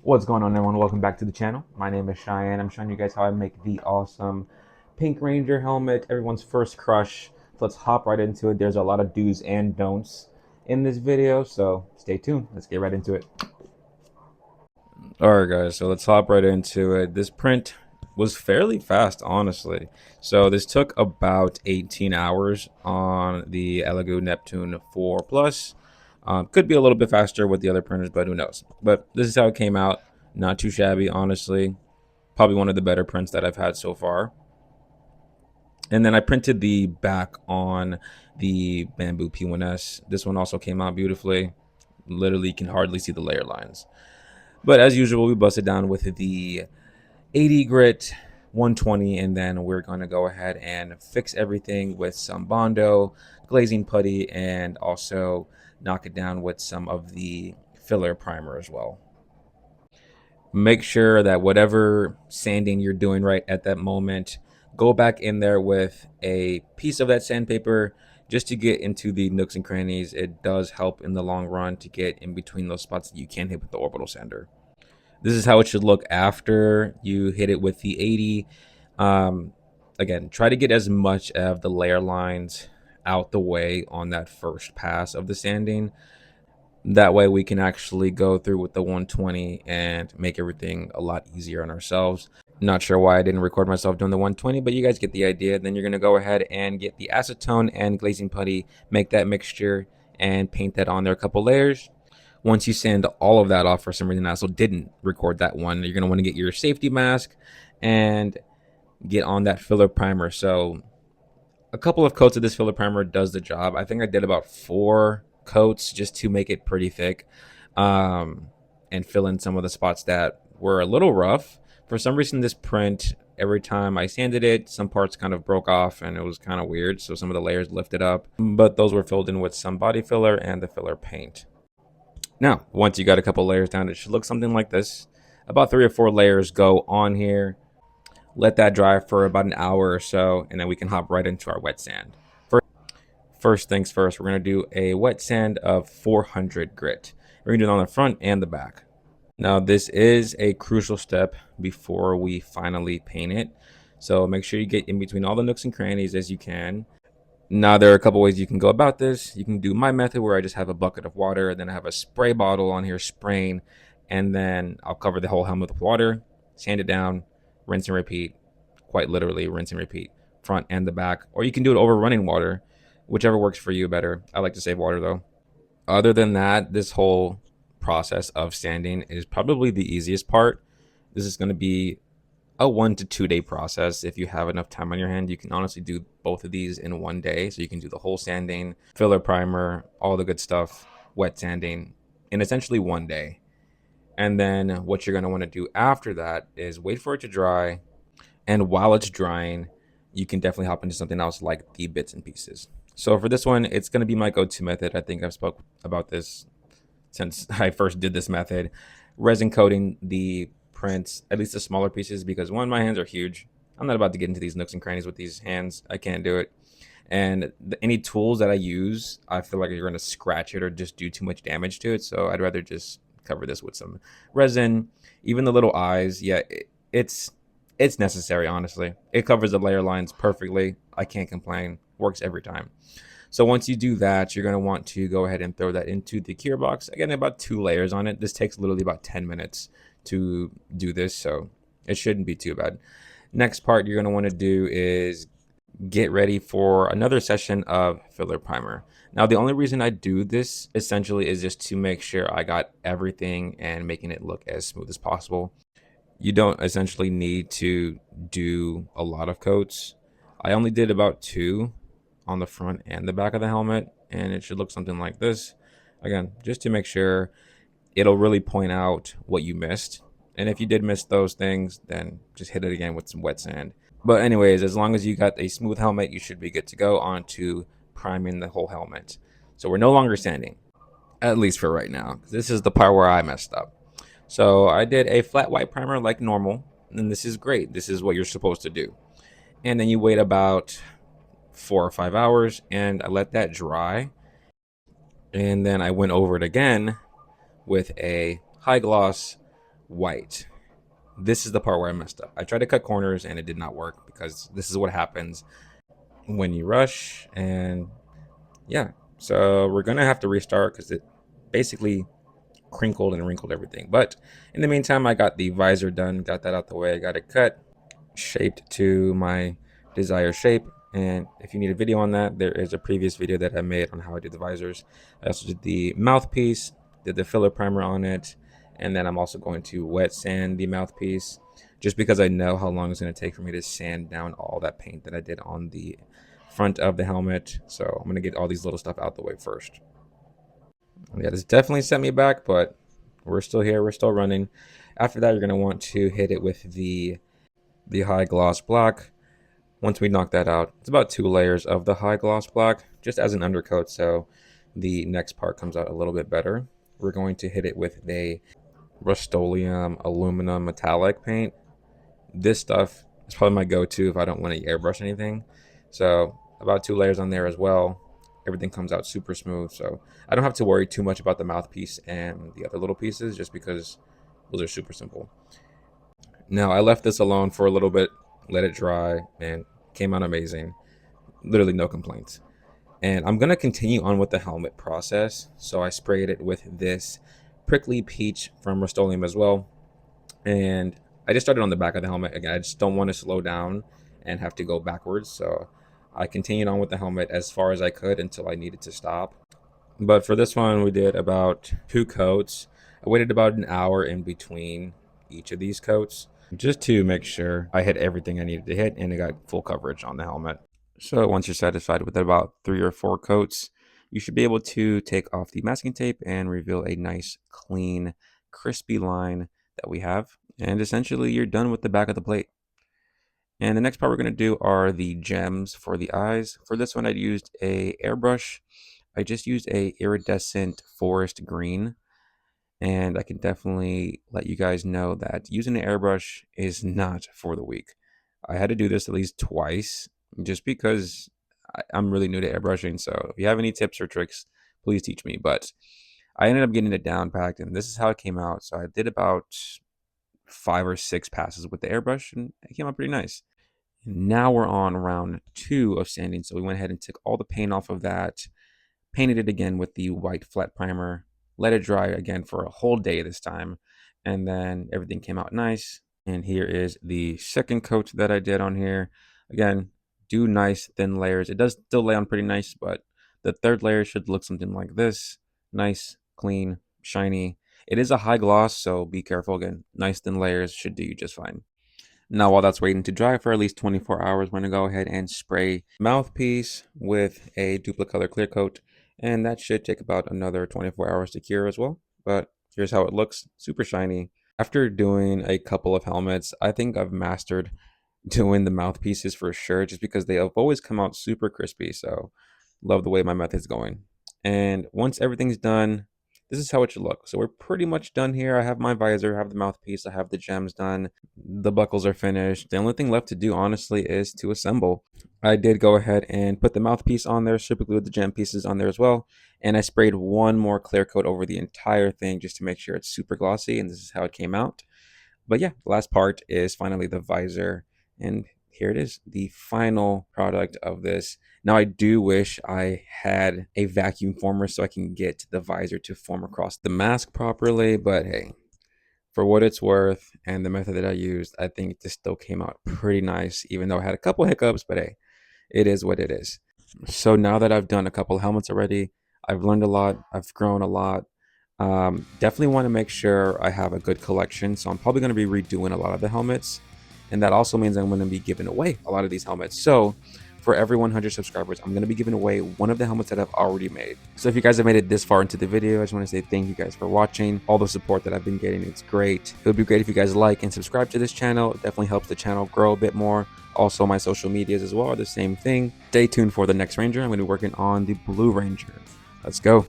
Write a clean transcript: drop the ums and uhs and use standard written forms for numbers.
What's going on, everyone? Welcome back to the channel. My name is Cheyenne. I'm showing you guys how I make the awesome Pink Ranger helmet, everyone's first crush. So let's hop right into it. There's a lot of do's and don'ts in this video, so stay tuned. Let's get right into it. All right, guys, so let's hop right into it. This print was fairly fast, honestly. So this took about 18 hours on the Elegoo Neptune 4 Plus. Could be a little bit faster with the other printers, but who knows? But this is how it came out. Not too shabby, honestly. Probably one of the better prints that I've had so far. And then I printed the back on the Bamboo P1S. This one also came out beautifully. Literally, you can hardly see the layer lines. But as usual, we busted down with the 80 grit 120, and then we're going to go ahead and fix everything with some Bondo, glazing putty, and also knock it down with some of the filler primer as well. Make sure that whatever sanding you're doing right at that moment, go back in there with a piece of that sandpaper just to get into the nooks and crannies. It does help in the long run to get in between those spots that you can't hit with the orbital sander. This is how it should look after you hit it with the 80. Um, Again, try to get as much of the layer lines out the way on that first pass of the sanding. That way we can actually go through with the 120 and make everything a lot easier on ourselves. Not sure why I didn't record myself doing the 120, but you guys get the idea. Then you're going to go ahead and get the acetone and glazing putty, make that mixture, and paint that on there a couple layers. Once you sand all of that off, for some reason I also didn't record that one, you're going to want to get your safety mask and get on that filler primer. So a couple of coats of this filler primer does the job. I think I did about 4 coats just to make it pretty thick, um, and fill in some of the spots that were a little rough. For some reason, this print, every time I sanded it, some parts kind of broke off and it was kind of weird. So some of the layers lifted up, but those were filled in with some body filler and the filler paint. Now, once you got a couple layers down, it should look something like this. About 3 or 4 layers go on here. Let that dry for about an hour or so, and then we can hop right into our wet sand. First things first, we're going to do a wet sand of 400 grit. We're going to do it on the front and the back. Now, this is a crucial step before we finally paint it. So make sure you get in between all the nooks and crannies as you can. Now, there are a couple ways you can go about this. You can do my method where I just have a bucket of water, then I have a spray bottle on here spraying, and then I'll cover the whole helmet with water, sand it down, rinse and repeat. Quite literally, rinse and repeat, front and the back. Or you can do it over running water, whichever works for you better. I like to save water though. Other than that, this whole process of sanding is probably the easiest part. This is going to be a 1 to 2 day process. If you have enough time on your hand, you can honestly do both of these in one day. So you can do the whole sanding, filler primer, all the good stuff, wet sanding in essentially one day. And then what you're going to want to do after that is wait for it to dry. And while it's drying, you can definitely hop into something else like the bits and pieces. So for this one, it's going to be my go-to method. I think I've spoke about this since I first did this method. Resin coating the prints, at least the smaller pieces, because one, my hands are huge. I'm not about to get into these nooks and crannies with these hands. I can't do it. And any tools that I use, I feel like you're going to scratch it or just do too much damage to it. So I'd rather just cover this with some resin. Even the little eyes, yeah, it's necessary. Honestly, it covers the layer lines perfectly. I can't complain. Works every time. So once you do that, you're going to want to go ahead and throw that into the cure box. Again, about 2 layers on it. This takes literally about 10 minutes to do this, so it shouldn't be too bad. Next part you're going to want to do is get ready for another session of filler primer. Now, the only reason I do this essentially is just to make sure I got everything and making it look as smooth as possible. You don't essentially need to do a lot of coats. I only did about 2 on the front and the back of the helmet, and it should look something like this. Again, just to make sure, it'll really point out what you missed. And if you did miss those things, then just hit it again with some wet sand. But anyways, as long as you got a smooth helmet, you should be good to go on to priming the whole helmet. So we're no longer sanding, at least for right now. This is the part where I messed up. So I did a flat white primer like normal, and this is great. This is what you're supposed to do. And then you wait about 4 or 5 hours, and I let that dry. And then I went over it again with a high gloss white. This is the part where I messed up. I tried to cut corners and it did not work, because this is what happens when you rush. And yeah, so we're gonna have to restart because it basically crinkled and wrinkled everything. But in the meantime, I got the visor done, got that out the way, I got it cut, shaped to my desired shape. And if you need a video on that, there is a previous video that I made on how I did the visors. I also did the mouthpiece, did the filler primer on it, and then I'm also going to wet sand the mouthpiece, just because I know how long it's going to take for me to sand down all that paint that I did on the front of the helmet. So I'm going to get all these little stuff out the way first. Yeah, this definitely set me back, but we're still here, we're still running. After that, you're going to want to hit it with the high gloss black. Once we knock that out, it's about 2 layers of the high gloss black, just as an undercoat, so the next part comes out a little bit better. We're going to hit it with a Rust-Oleum aluminum metallic paint. This stuff is probably my go-to if I don't want to airbrush anything. So about 2 layers on there as well. Everything comes out super smooth, so I don't have to worry too much about the mouthpiece and the other little pieces, just because those are super simple. Now, I left this alone for a little bit, let it dry, and came out amazing. Literally no complaints. And I'm going to continue on with the helmet process. So I sprayed it with this Prickly Peach from Rust-Oleum as well. And I just started on the back of the helmet. Again, I just don't want to slow down and have to go backwards. So I continued on with the helmet as far as I could until I needed to stop. But for this one, we did about 2 coats. I waited about an hour in between each of these coats, just to make sure I hit everything I needed to hit and it got full coverage on the helmet. So once you're satisfied with about 3 or 4 coats, you should be able to take off the masking tape and reveal a nice, clean, crispy line that we have. And essentially, you're done with the back of the plate. And the next part we're going to do are the gems for the eyes. For this one, I used a airbrush. I just used a iridescent forest green. And I can definitely let you guys know that using an airbrush is not for the weak. I had to do this at least twice, just because I'm really new to airbrushing. So if you have any tips or tricks, please teach me. But I ended up getting it down packed, and this is how it came out. So I did about 5 or 6 passes with the airbrush, and it came out pretty nice. Now we're on round 2 of sanding. So we went ahead and took all the paint off of that, painted it again with the white flat primer, let it dry again for a whole day this time, and then everything came out nice. And here is the second coat that I did on here. Again, do nice thin layers. It does still lay on pretty nice, but the third layer should look something like this. Nice, clean, shiny. It is a high gloss, so be careful. Again, nice thin layers should do you just fine. Now, while that's waiting to dry for at least 24 hours, we're going to go ahead and spray mouthpiece with a Duplicolor clear coat, and that should take about another 24 hours to cure as well. But here's how it looks, super shiny. After doing a couple of helmets, I think I've mastered doing the mouthpieces for sure, just because they have always come out super crispy. So love the way my method's going. And once everything's done, this is how it should look. So we're pretty much done here. I have my visor, I have the mouthpiece, I have the gems done. The buckles are finished. The only thing left to do, honestly, is to assemble. I did go ahead and put the mouthpiece on there, super glued the gem pieces on there as well. And I sprayed one more clear coat over the entire thing just to make sure it's super glossy. And this is how it came out. But yeah, the last part is finally the visor. And here it is, the final product of this. Now, I do wish I had a vacuum former so I can get the visor to form across the mask properly, but hey, for what it's worth and the method that I used, I think this still came out pretty nice, even though I had a couple hiccups, but hey, it is what it is. So now that I've done a couple helmets already, I've learned a lot, I've grown a lot. Definitely want to make sure I have a good collection, so I'm probably going to be redoing a lot of the helmets. And that also means I'm going to be giving away a lot of these helmets. So for every 100 subscribers, I'm going to be giving away one of the helmets that I've already made. So if you guys have made it this far into the video, I just want to say thank you guys for watching. All the support that I've been getting, it's great. It would be great if you guys like and subscribe to this channel. It definitely helps the channel grow a bit more. Also, my social medias as well are the same thing. Stay tuned for the next Ranger. I'm going to be working on the Blue Ranger. Let's go.